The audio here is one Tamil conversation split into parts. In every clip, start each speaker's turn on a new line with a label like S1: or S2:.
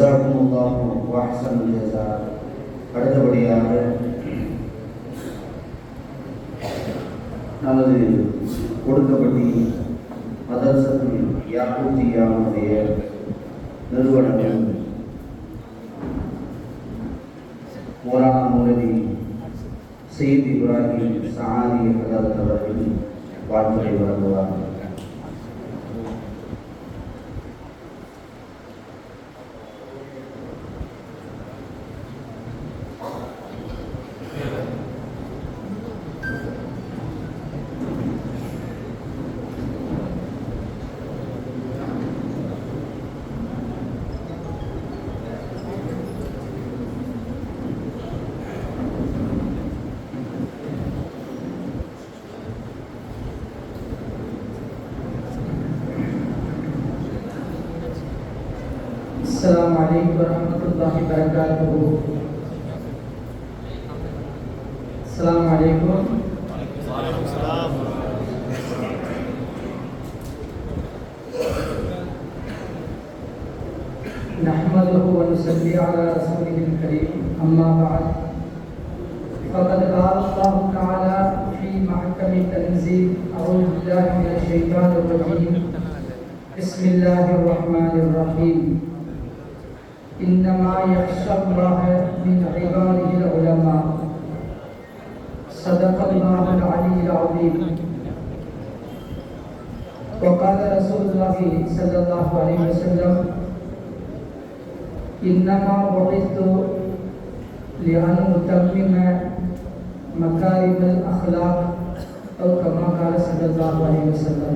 S1: ஜஸாக்குமுல்லாஹு வஅஹ்ஸனல் ஜஸா. அடுத்தபடியாக நமது கொடுக்கப்பட்டி மதரசத்துல் யாக்கூத்தியாவுடைய நிறுவனம் மௌலானா மௌலவி சையத் இப்ராஹிம் சஆதி ஹதரத் அவர்கள் வாழ்த்துரை வழங்குவார்.
S2: السلام عليكم ورحمة الله وبركاته. السلام عليكم.
S3: وعليكم السلام.
S2: نحمده ونصلي على رسوله الكريم. أما بعد فقد قال الله تعالى في محكم التنزيل: أعوذ بالله من الشيطان الرجيم. بسم الله الرحمن الرحيم. إنما يخشى الله من عباده العلماء. صدق الله العلي العظيم. وقال رسول الله صلى الله عليه وسلم: إنما بعثت لأن أتمم مكارم الأخلاق أو كما قال صلى الله عليه وسلم.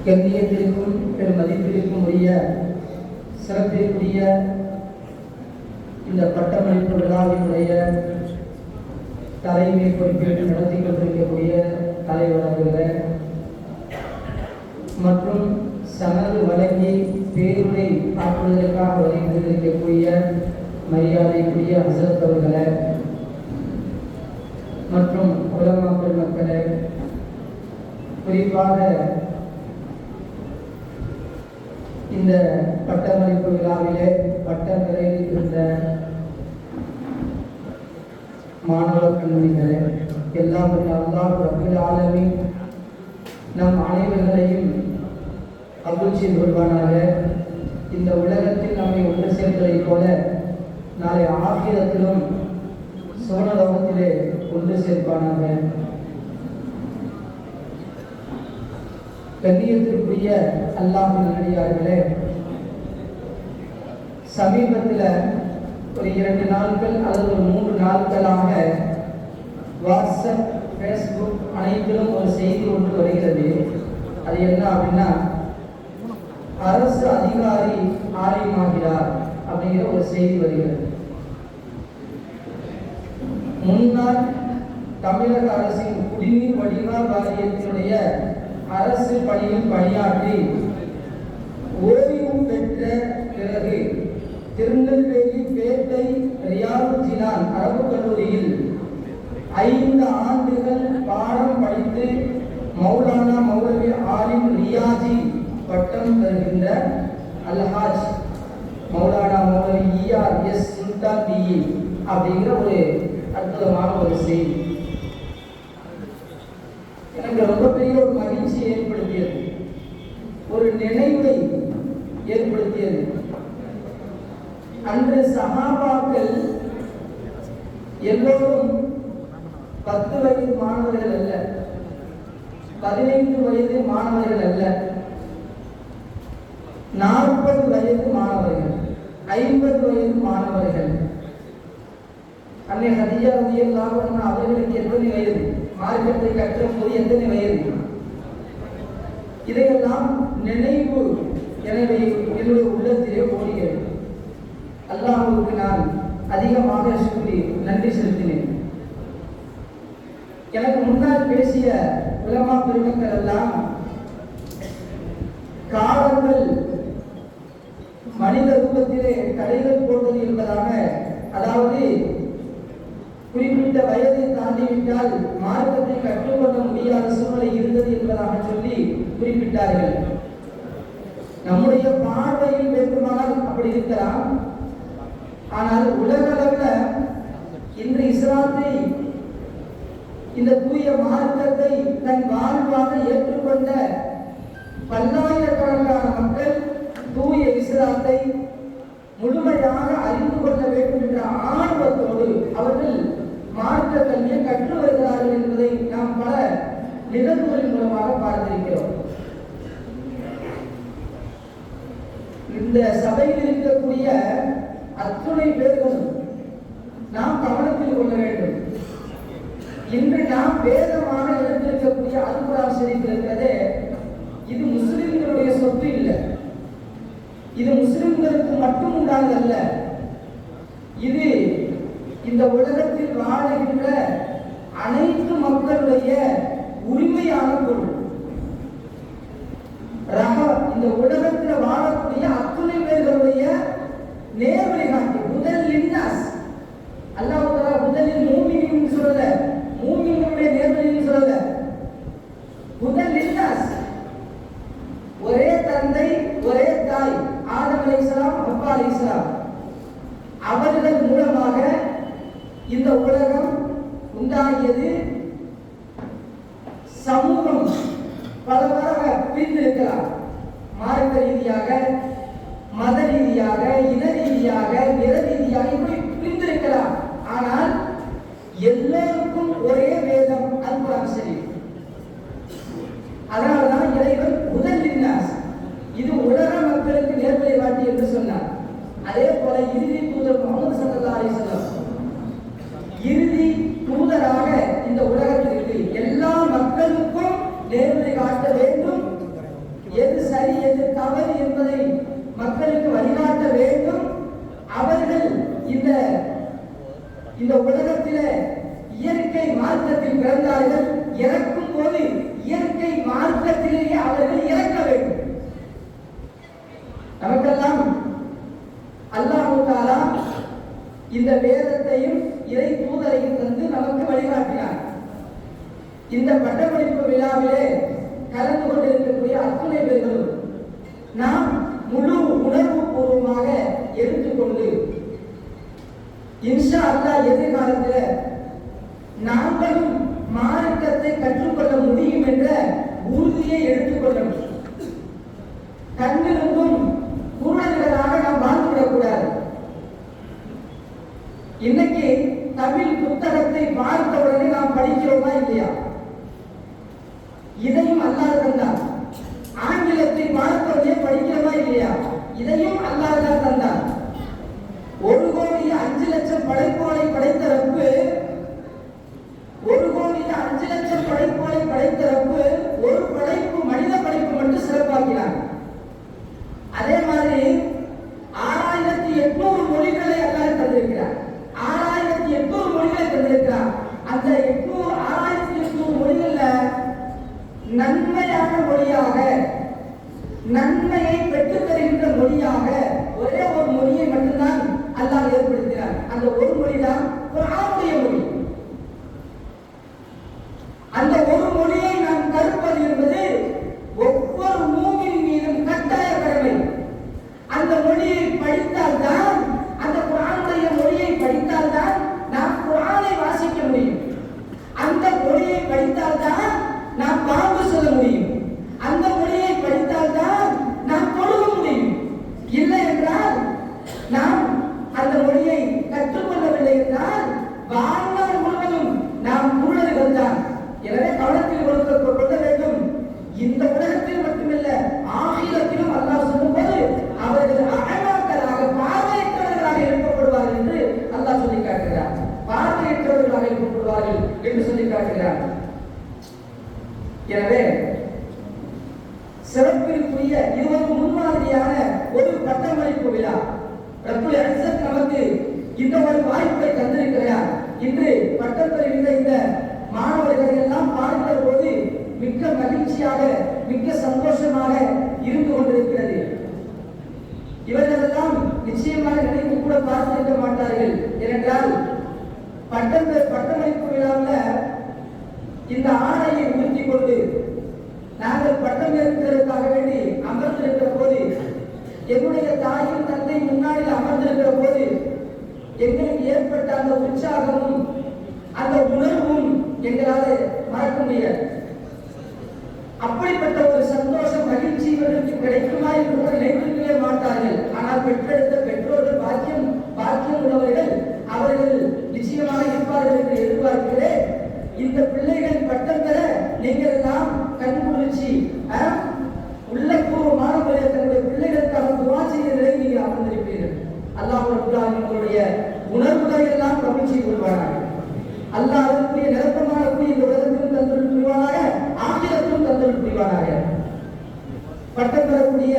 S2: கண்ணியத்திற்கும் பெருமதிப்பிற்கும் உரிய சிறப்பிற்குரிய இந்த பட்டமளிப்பு விழாவினுடைய தலைமை பொறுப்பேற்று நடத்தி கொண்டிருக்கக்கூடிய தலைவர் அவர்களே மற்றும் சனது வழங்கி பேருரை ஆற்றுவதற்காக வருகின்றிருக்கக்கூடிய மரியாதைக்குரிய ஹசரத் அவர்களே மற்றும் உலமா பெருமக்களே, குறிப்பாக இந்த பட்டமளிப்பு விழாவிலே பட்டம் நிறைவேற்றிருந்த மாணவ கல்லூரிகளே, எல்லாம் அல்லாஹ் ரப்பல் ஆலமீன் நம் அனைவர்களையும் அருள் செய்து கொள்வானாக. இந்த உலகத்தில் நம்மை ஒன்று சேர்ந்ததைப் போல நாளை ஆகிரத்திலும் சோனலோகத்திலே ஒன்று சேர்ப்பானாக. கண்ணியத்திற்குரிய அல்லாஹ்வின் நல்லடியார்களே, சமீபத்தில் ஒரு 2 நாட்கள் அல்லது ஒரு 3 நாட்களாக வாட்ஸ்அப், ஃபேஸ்புக் அனைத்திலும் ஒரு செய்தி ஒன்று வருகிறது. அது என்ன அப்படின்னா, அரசு அதிகாரி ஆலயமாகிறார் அப்படிங்கிற ஒரு செய்தி வருகிறது. முன்னாள் தமிழக அரசின் குடிநீர் வடிகால் வாரியத்தினுடைய அரசு பணியில் பணியாற்றி ஓய்வு பெற்ற பிறகு திருநெல்வேலி பேட்டை ரியாது ஜினான் அரபு கல்லூரியில் 5 ஆண்டுகள் பாடம் படித்து மௌலானா மௌலவி ஆலிம் ரியாஜி பட்டம் பெறுகின்ற அல்ஹாஜ் மௌலானா மௌலவி ERS சுல்தான் BE அப்படிங்கிற ஒரு அற்புதமான ஒரு செய்தி எனக்கு ரொம்ப பெரிய ஒரு மகிழ்ச்சியை ஏற்படுத்தியது, ஒரு நினைவை ஏற்படுத்தியது. அன்று சஹாபாக்கள் எல்லோரும் 10 வயது மாணவர்கள் அல்ல, 15 வயது மாணவர்கள் அல்ல, 40 வயது மாணவர்கள், 50 வயது மாணவர்கள். அன்னை ஹதீஜா ரலியல்லாஹு அன்ஹா அவர்களுக்கு எத்தனை வயது, மார்க்கத்தை கற்றும்போது எத்தனை வயது, இதையெல்லாம் நினைவு எனவே என்னுடைய உள்ளத்திலே ஓடுகிறது. அல்லாஹ்வுக்கு நான் அதிகமாக சொல்லி நன்றி செலுத்தினேன். எனக்கு முன்னால் பேசிய உலமா பெருமக்கள் எல்லாம் காலங்கள் மனித ரூபத்திலே தடைகள் போட்டது என்பதாக, அதாவது குறிப்பிட்ட வயதை தாண்டி ஆகிவிட்டால் மார்க்கத்தை கற்றுக்கொள்ள முடியாத சூழ்நிலை இருந்தது என்பதாக சொல்லி குறிப்பிட்டார்கள். நம்முடைய பார்வையில் வேண்டுமானால் அப்படி இருக்கலாம். ஆனால் உலக அளவில் இன்று இஸ்லாத்தை, இந்த தூய மார்க்கத்தை தன் வாழ்வாக ஏற்றுக்கொண்ட பல்லாயிரக்கணக்கான மக்கள் தூய இஸ்லாத்தை முழுமையாக அறிந்து கொள்ள வேண்டும் என்ற ஆர்வத்தோடு அவர்கள் மார்க்க கல்வியை கற்று வருகிறார்கள் என்பதை நாம் பல நிகழ்வுகளின் மூலமாக பார்த்திருக்கிறோம். இந்த சபையில் இருக்கக்கூடிய அத்துணை பேர்களும் நாம் கவனத்தில் கொள்ள வேண்டும். இன்று நாம் வேதமாக எடுத்திருக்கக்கூடிய அல் குர்ஆன் ஷரீஃப் இருக்கிறதே, இது முஸ்லிம்களுடைய சொத்து இல்லை. இது முஸ்லிம்களுக்கு மட்டும் உண்டானதல்ல. இது இந்த உலகத்தில் வாழுகின்ற அனைத்து மக்களுடைய உரிமையான பொருள். இந்த உலகத்தில் வாழக்கூடிய அத்துணை பேர்களுடைய நேர்வழி காட்டி முதல் லின்னாஸ். அல்லாஹ் தஆலா முதலில் மூமினின் சொல்லல, மூமின்களுடைய நேர்வழின்னு சொல்லல, முதல் லின்னாஸ். ஒரே தந்தை ஒரே தாய், ஆதம் அலைஹிஸ்ஸலாம், ஹவ்வா அலைஹிஸ்ஸலாம். அவர்கள் மூலமாக இந்த உலகம் உண்டாகியது. சமூகம் பலவாக பிரிந்திருக்கலாம். மார்க்க ரீதியாக, மத ரீதியாக, இன ரீதியாக, நிற ரீதியாக இப்படி பிரிந்திருக்கலாம். ஆனால் எல்லோருக்கும் ஒரே வேதம் அல் குர்ஆன் ஷரீஃப். அதனால்தான் இறைவன் முதல் லின்னாஸ், இது உலக மக்களுக்கு நேர்வழி காட்டி என்று சொன்னார். அதே போல இறுதி தூதர் முஹம்மது ஸல்லல்லாஹு அலைஹி வஸல்லம் இறுதி தூதராக இந்த உலகத்திற்கு எல்லா மக்களுக்கும் நேர்வழி காட்ட வேண்டும். எது சரி எது தவறு என்பதை மக்களுக்கு வழிகாட்ட வேண்டும். அவர்கள் இந்த உலகத்திலே இயற்கை மார்க்கத்தில் பிறந்தார்கள். இறக்கும் போது இயற்கை மார்க்கத்திலேயே அவர்கள் இறக்க வேண்டும். நமக்கெல்லாம் அல்லாஹ் தஆலா இந்த வேதத்தையும் இறை தூதரையும் தந்து நமக்கு வழிகாட்டினார். இந்த பட்டமளிப்பு விழாவிலே கலந்து கொண்டிருக்கக்கூடிய அத்துணை பேர்களும் நாம் முழு உணர்வு பூர்வமாக எடுத்துக்கொண்டு இன்ஷா அல்லாஹ் எதிர்காலத்தில் நாங்களும் மார்க்கத்தை கற்றுக்கொள்ள முடியும் என்ற உறுதியை எடுத்துக்கொள்ளணும். கண்ணிருந்தும் குருடர்களாக நாம் வாழ்ந்துவிடக்கூடாது. இன்னைக்கு தமிழ் புத்தகத்தை பார்த்தவுடனே நாம் படிக்கிறோமா இல்லையா? இதையும் அல்லாஹ் தந்தார். ஆங்கிலத்தை பார்த்தவுடனே படிக்கிறோமா இல்லையா? இதையும் அல்லாஹ் தான் தந்தார். 1,05,00,000 படைப்புகளை படைத்த ரப்பு, 1,05,00,000 படைப்புகளை படைத்த ரப்பு ஒரு படைப்பு, மனித படைப்பு மட்டும் சிறப்பாக்கினார். அதே மாதிரி 6,800 மொழிகளை அல்லாஹ் தந்திருக்கிறார். 6,800 மொழிகளை தந்திருக்கிறார். அந்த 6,800 மொழிகள்ல நன்மையான மொழியாக, நன்மையை பெற்றுத் தருகின்ற மொழியாக ஒரே ஒரு மொழியை மட்டும்தான் அல்லாஹ் ஏற்படுத்தினார். அந்த ஒரு மொழிதான் குர்ஆனுடைய மொழி. அந்த ஒரு மொழியை நாம் கற்பது என்பது ஒவ்வொரு மூமின் மீதும் கட்டாய கடமை. அந்த மொழியை படித்தால்தான், அந்த குர்ஆனுடைய மொழியை படித்தால்தான் நாம் குர்ஆனை வாசிக்க முடியும். அந்த மொழியை படித்தால்தான் நாம் பாங்கு சொல்ல முடியும். அந்த மொழியை படித்தால்தான் நாம் தொழுக முடியும். இல்லை என்றால், நாம் அந்த மொழியை கற்றுக்கொள்ளவில்லை என்றால் வாழ்நாள் முழுவதும் நாம் குருடர்கள் தான். எனவே கவனத்தில் கொள்ள வேண்டும். இந்த உலகத்தில் மட்டுமல்ல, ஆகிரத்திலும் அல்லாஹ் சொல்லும்போது அவர்கள் அழகாக்களாக, பார்வையற்றவர்களாக எழுப்பப்படுவார்கள் என்று அல்லாஹ் சொல்லி காட்டுகிறார். பார்வையற்றவர்களாக எழுப்பப்படுவார்கள் என்று சொல்லி காட்டுகிறார். எனவே சிறப்பிற்குரிய இது ஒரு முன்மாதிரியான ஒரு பட்டமளிப்பு விழா. ரப்புல் இஸ்ஸத் நமக்கு இந்த ஒரு வாய்ப்பை தந்திருக்கிறார். இன்று பட்டம் பெறுகின்ற இந்த மாணவர்களை எல்லாம் பார்க்கிற போது மிக்க மகிழ்ச்சியாக, மிக்க சந்தோஷமாக இருந்து கொண்டிருக்கிறது. இவர்களெல்லாம் நிச்சயமாக நினைத்து கூட பார்த்திருக்க மாட்டார்கள். ஏனென்றால் பட்டமளிப்பு விழாவில் இந்த ஆடையை உடுத்திக் கொண்டு நாங்கள் பட்டம் ஏற்பதற்காக வேண்டி அமர்ந்திருக்கிற போது, என்னுடைய தாயும் தந்தை முன்னாடி அமர்ந்திருக்கிற போது எங்களுக்கு ஏற்பட்ட அந்த உற்சாகமும் அந்த உணர்வும் எங்களால் மறக்க முடியாது. அப்படிப்பட்ட ஒரு சந்தோஷம், மகிழ்ச்சி இவர்களுக்கு கிடைக்குமா என்று கூட நினைக்கவே மாட்டார்கள். ஆனால் பெற்றெடுத்த பெற்றோர்கள் பாக்கியம் உள்ளவர்கள் அவர்கள் நிச்சயமாக இருப்பார்கள் என்று எதிர்பார்க்கிறேன். இந்த பிள்ளைகள் பட்டம் பெற நீங்கள் எல்லாம் கண்குளிர்ச்சி உள்ளபூர்வமான முறையில் தன்னுடைய பிள்ளைகளுக்காக துவா செய்வதை நீங்கள் அமர்ந்திருப்பீர்கள். அல்லாஹ் உங்களுடைய உணர்வுகளை எல்லாம் கவனிச்சு கொள்வார்கள். அல்லாஹ் அதற்குரிய நிரப்பமான இந்த உலகத்திலும் தந்தொரு புரிவானாக, ஆங்கிலத்திலும் தந்தொரு புரிவானாக. பட்டம் பெறக்கூடிய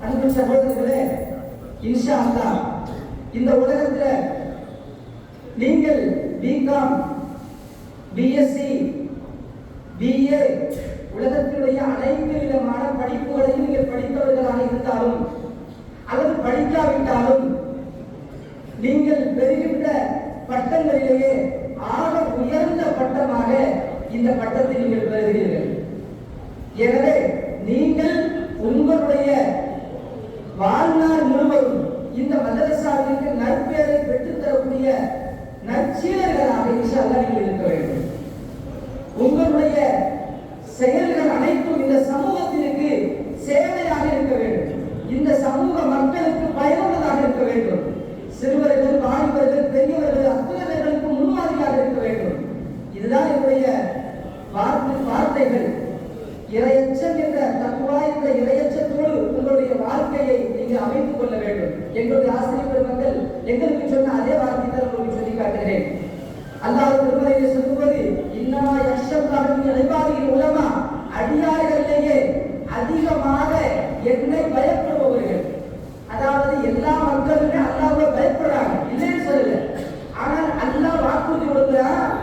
S2: அன்பு சகோதரர்களே, இன்ஷா அல்லாஹ் இந்த உலகத்தில் நீங்கள் பிகாம், பிஎஸ்சி, பிஏ உலகத்தினுடைய அனைத்து விதமான படிப்புகளையும் நீங்கள் படித்தவர்களாக இருந்தாலும் அல்லது படிக்காவிட்டாலும் நீங்கள் பெறுகின்ற பட்டங்களிலேயே ஆக உயர்ந்த பட்டமாக இந்த பட்டத்தை நீங்கள் பெறுகிறீர்கள். எனவே நீங்கள் உங்களுடைய வாழ்நாள் முழுவதும் இந்த மதரசாவிற்கு நற்பெயரை பெற்றுத்தரக்கூடிய நற்சீலர்களாக இன்ஷா அல்லாஹ் நீங்கள் இருக்க வேண்டும். உங்களுடைய செயல்கள் அனைத்தும் இந்த சமூகத்திற்கு சேவையாக இருக்க வேண்டும். இந்த சமூக மக்களுக்கு பயனுள்ளதாக இருக்க வேண்டும். சிறுவர்கள், வாலிபர்கள், பெரியவர்கள் அத்தனை பேர்களுக்கு முன்மாதிரியாக இருக்க வேண்டும். இதுதான் என்னுடைய வார்த்தைகள். இறையச்சம் என்ற தக்குவா என்ற இறையச்சத்தோடு உங்களுடைய வாழ்க்கையை நீங்கள் அமைத்துக் கொள்ள வேண்டும். எங்களுடைய ஆசிரியர் பெருமக்கள் எங்களுக்கு சொன்ன அதே வார்த்தை தான் உங்களுக்கு சொல்லி காட்டுகிறேன். அல்லாஹ் திருமறையிலே சொல்லுவது, இன்னமா யக்ஷல்லாஹு மின் இபாதிஹில் உலமா, அடியார்களிலேயே அதிகமாக என்னை பயப்படுபவர்கள். அதாவது எல்லா மக்களுமே அல்லாஹ்வை பயப்படுறாங்க, இல்லைன்னு சொல்லல. ஆனால் அல்லாஹ் வாக்குறுதி கொடுக்கிறார்,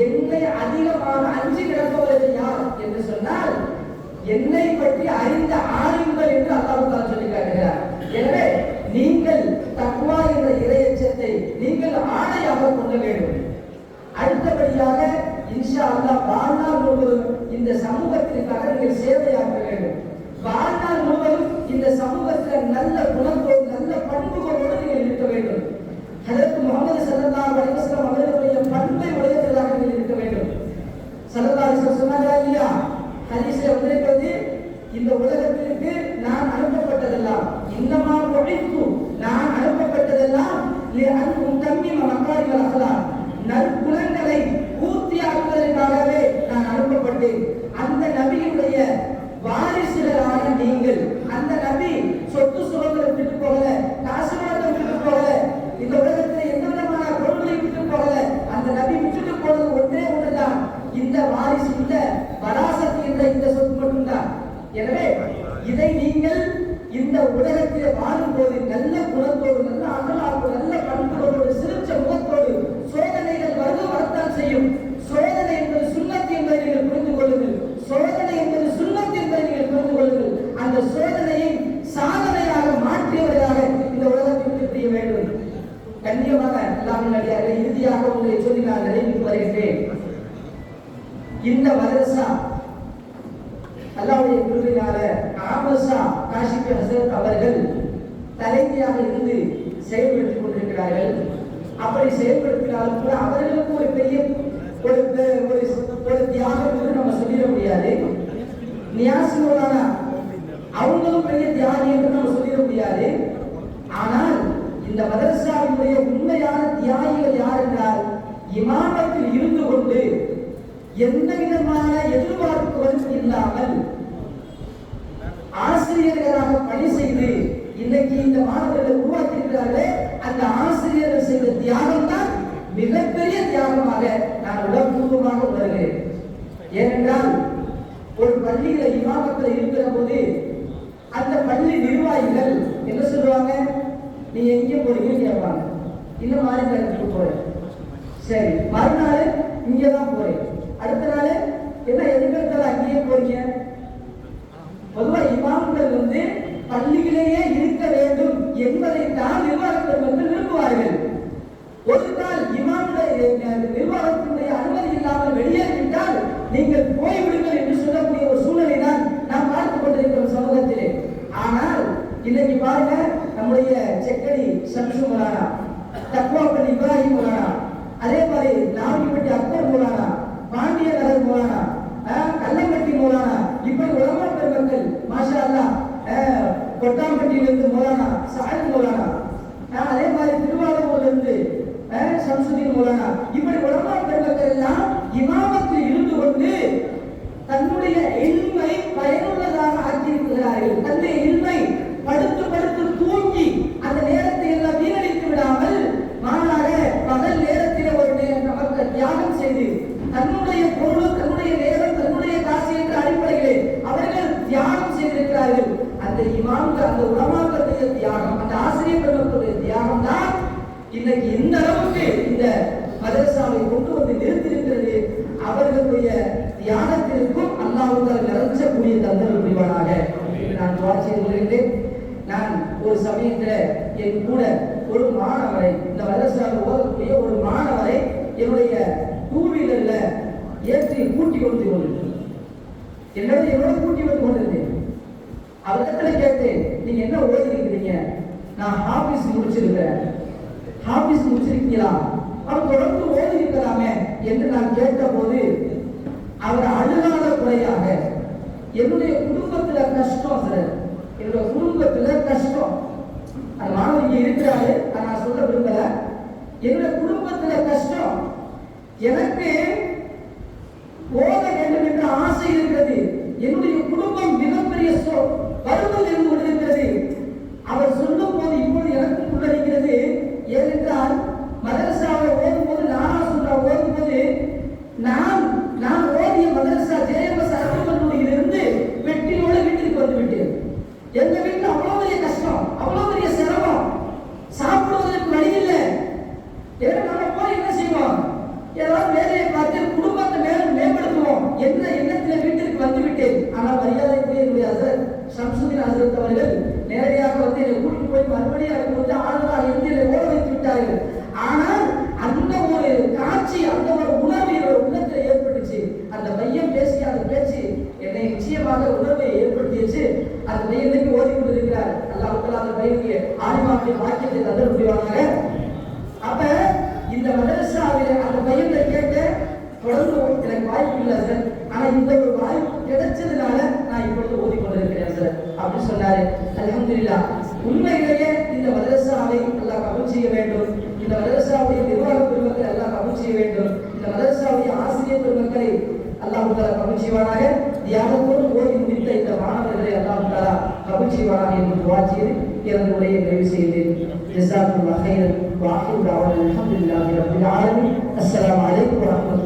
S2: என்னை அதிகமாக அஞ்சி கிடப்பவர்கள் யார் என்று சொன்னால் என்னை பற்றி அறிந்த ஆலிம்கள் என்று அல்லாஹ் சொல்லி காட்டுகிறார். எனவே நீங்கள் தக்வா என்ற இறையச்சத்தை நீங்கள் ஆணையாக கொள்ள வேண்டும். அடுத்தபடியாக இன்ஷா அல்லாஹ் வாழ்நாள் முழுவதும் இந்த சமூகத்திற்காக நீங்கள் சேவையாற்ற வேண்டும். வாழ்நாள் முழுவதும் இந்த சமூகத்தில் நல்ல குணத்தோடு நல்ல பண்புகளோடு நீங்கள் இருக்க வேண்டும். ஹஜ்ரத் முஹம்மது ஸல்லல்லாஹு அலைஹி வஸல்லம் அவர்களுடைய பண்பை உடையவர்களாக நீங்கள் இருக்க வேண்டும். ஸல்லல்லாஹு அலைஹி வஸல்லம் சொன்னார்களா இல்லையா? ஹதீஸில் வந்திருக்கிறது, இந்த உலகத்திற்கு நான் அனுப்பப்பட்டதெல்லாம், இன்னமா புஇத்து, நான் அனுப்பப்பட்டதெல்லாம் லிஅன் உத்தம்மிம மகாரிமல் அக்லாக், நற்குணங்களை பூர்த்தியாக்குவதற்காகவே நான் அனுப்பப்பட்டேன். அந்த நபியினுடைய வாரிசுகளான நீங்கள், அந்த நபி சொத்து சுகங்களை விட்டு போகல, காசு பணத்தை விட்டு போகல, இந்த உலகத்தில் எந்த விதமான பொருட்களை விட்டு போகல. அந்த நபி விட்டுட்டு போனது ஒன்றே ஒன்றுதான், இந்த வாரிசு, இந்த வராசத்து என்ற இந்த சொத்து மட்டும்தான். எனவே இதை நீங்கள் இந்த உலகத்தில் வாழும்போது நல்ல குணத்தோடு, நல்ல அகலாக்கோடு, நல்ல பண்புகளோடு, சிரிச்ச முகத்தோடு, சோதனைகள் வரத்தான் செய்யும். சோதனை என்பது சுன்னத் என்பதை நீங்கள் புரிந்து கொள்ளுங்கள். சோதனை என்பது சுன்னத் என்பதை நீங்கள் புரிந்து கொள்ளுங்கள். அந்த சோதனையை சாதனையாக மாற்றியவர்களாக இந்த உலகத்திற்கு தெரிய வேண்டும். கண்ணியமாக அல்லாஹ்வின் அடியார்களே, இறுதியாக உங்களை சொல்லி நான் நிறைவுக்கு வருகின்றேன். இந்த மதரசா அல்லாஹ்வுடைய கிருபையினால ஆமசா காஷிப் ஹசரத் அவர்கள் தலைமையாக இருந்து செயல்படுத்திக் கொண்டிருக்கிறார்கள். அப்படி செயல்படுத்தினாலும் கூட அவர்களுக்கு ஒரு பெரிய ஒரு தியாகம் என்று நம்ம சொல்லிட முடியாது. நியாசினோடான அவங்களும் பெரிய தியாகி என்று நம்ம சொல்லிட முடியாது. ஆனால் இந்த மதரசாவினுடைய உண்மையான தியாகிகள் யார் என்றால், இமாமத்தில் இருந்து கொண்டு எந்த விதமான எதிர்பார்ப்புகளும் இல்லாமல் ஆசிரியர்களாக பணி செய்து இன்னைக்கு இந்த மாணவர்கள் உருவாக்கியிருக்கிறார்களே, அந்த ஆசிரியர்கள் செய்த தியாகம் தான் மிகப்பெரிய தியாகமாக நான் உலகபூர்வமாக உணர்கிறேன். ஏனென்றால் ஒரு பள்ளியில இமாமத்தில் இருக்கிற போது அந்த பள்ளி நிர்வாகிகள் என்ன சொல்லுவாங்க, நீ எங்கே போறீங்கன்னு கேட்பாங்க. இந்த மாதிரி இடத்துக்கு போறேன், சரி. மறுநாள் இங்கதான் போறேன், அடுத்த நாள் என்ன எதிர்கத்தால் அங்கேயே போறீங்க. பொதுவாக இமாம்கள் பள்ளியிலேயே இருக்க வேண்டும் என்பதை தான் நிர்வாகத்தில் விரும்புவார்கள். ஒரு நாள் இமாமுடைய நிர்வாகத்தினுடைய அனுமதி இல்லாமல் வெளியேறிவிட்டால் ஷம்சு மௌலானா, தக்வாப்பள்ளி இப்ராஹிம் மௌலானா, அதே மாதிரி நாவிப்பட்டி அக்பர் மௌலானா, பாண்டிய நகர் மௌலானா, கல்லம்பட்டி மௌலானா, இப்படி உலமா பெருமக்கள் மாஷா அல்லாஹ், கொட்டாம்பட்டியிலிருந்து மௌலானா சாஹிப் மௌலானா, அதே மாதிரி திருவாரூர்ல இருந்து ஷம்சுதீன் மௌலானா, இப்படி உலமா பெருமக்கள் எல்லாம் இமாமத்தில் இருந்து கொண்டு தன்னுடைய இல்மை பயனுள்ளதாக ஆக்கியிருக்கிறார்கள். தன்னுடைய இல்மை படுத்து படுத்து தூங்கி அந்த நேரத்தை எல்லாம் வீணடித்து விடாமல் மாறாக பகல் நேரத்தில் ஒரு நமக்கு தியாகம் செய்து தன்னுடைய பொருள், தன்னுடைய நேரம், தன்னுடைய காசு என்ற அடிப்படையிலே அவர்கள் தியாகம் செய்திருக்கிறார்கள். அந்த இமாம்கள், அந்த உலமாக்களுடைய தியாகம், அந்த ஆசிரியர் பெருமக்களுடைய தியாகம் தான் இன்னைக்கு இந்த அளவுக்கு இந்த மதரசாவை கொண்டு வந்து நிறுத்தியிருக்கிறது. அவர்களுடைய தியாகத்திற்கும் அல்லாஹ்வுத்தாலா நிறைஞ்சக்கூடிய தந்தல் புரிவானாக நான் துஆ செய்து வருகிறேன். நான் ஒரு சமயத்தில் என் கூட ஒரு மாணவரை, இந்த மதரசாவில் ஓதக்கூடிய ஒரு மாணவரை என்னுடைய டூ வீலர்ல ஏற்றி கூட்டி கொண்டு என்னோட கூட்டி வந்து கொண்டிருந்தேன். அவரிடத்துல கேட்டேன், நீங்க என்ன ஓதிருக்கிறீங்க? நான் ஹாஃபிஸ் முடிச்சிருக்கிறேன். ஹாஃபிஸ் முடிச்சிருக்கீங்களா? அவர் தொடர்ந்து ஓதி இருக்கலாமே என்று நான் கேட்ட போது அவர் அழுகாத குறையாக, என்னுடைய குடும்பத்துல கஷ்டம் சார், என்னுடைய குடும்பத்துல கஷ்டம், அந்த மாணவர் இங்க இருக்கிறாரு, நான் சொல்ல விரும்பல, என்னுடைய குடும்பத்துல கஷ்டம், எனக்கு ஓத வேண்டும் என்ற ஆசை இருக்கிறது, என்னுடைய குடும்பம் மிகப்பெரிய வறுமையில் இருந்து கொண்டிருக்கிறது. அவர் சொல்லும் போது இப்போது எனக்கு உள்ளடிக்கிறது. ஏனென்றால் மதரசாவை ஓதும் போது நானா சொல்ற ஓதும் போது நான் ஓதிய மதரசா ஜேஎம்எஸ் அரபு கல்லூரியிலிருந்து வெற்றியோடு வீட்டிற்கு வந்து விட்டேன். எங்க வீட்டில் அவ்வளவு பெரிய கஷ்டம், அவ்வளவு பெரிய சிரமம், சாப்பிடுவதற்கு வழி இல்லை. ஏன்னா நம்ம போய் என்ன செய்வோம், ஏதாவது வேலையை பார்த்து குடும்பத்தை மேம்படுத்துவோம் என்ற எண்ணத்தில் வீட்டிற்கு வந்து விட்டேன். ஆனால் மரியாதைக்குரிய என்னுடைய ஹசரத் ஷம்சுதீன் ஹசரத் அவர்கள் நேரடியாக வந்து என்னை கூட்டிட்டு போய் மறுபடியும் இருக்கும்போது ஆளுநராக இருந்து என்னை ஓட வைத்து விட்டார்கள். ஆனால் அந்த ஒரு காட்சி, அந்த ஒரு உணர்வு என்னோட உள்ளத்தில் ஏற்பட்டுச்சு. அந்த பையன் பேசிய அந்த பேச்சு என்னை நிச்சயமாக உணர்வை ஏற்படுத்தியச்சு. அந்த பையனுக்கு ஓடி கொண்டிருக்கிறார். அல்லாஹ் அந்த பையனுக்கு ஆலிமாவுடைய வாக்கியத்தை தந்து முடிவாங்க. அப்ப இந்த மதரசாவில் அந்த பையனை கேட்டு தொடர்ந்து எனக்கு வாய்ப்பு இல்லை சார், ஆனா இந்த ஒரு வாய்ப்பு கிடைச்சதுனால நான் இப்பொழுது ஓதிக்கொண்டிருக்கிறேன் சார் அப்படின்னு சொன்னாரு. அல்ஹம்துலில்லாஹ். உண்மையிலேயே இந்த மதரசாவை அல்லாஹ் கபூல் செய்ய வேண்டும். இந்த மதரசாவுடைய நிர்வாக பெருமக்களை அல்லாஹ் கபூல் செய்ய வேண்டும். இந்த மதரசாவுடைய ஆசிரியர் பெருமக்களை அல்லாஹ் தஆலா கபூல் செய்வானாக. தியாகத்தோடு ஓதி முடித்த இந்த மாணவர்களை அல்லாஹ் தஆலா கபூல் செய்வானாக என்று துஆ செய்து எனது உரையை நிறைவு செய்தேன். ஜஸாக்குல்லாஹ் கைரன் வ ஆகிரு தஅவானா அல்ஹம்துலில்லாஹி ரப்பில் ஆலமீன். அஸ்ஸலாமு அலைக்கும் வ ரஹ்மத்துல்லாஹி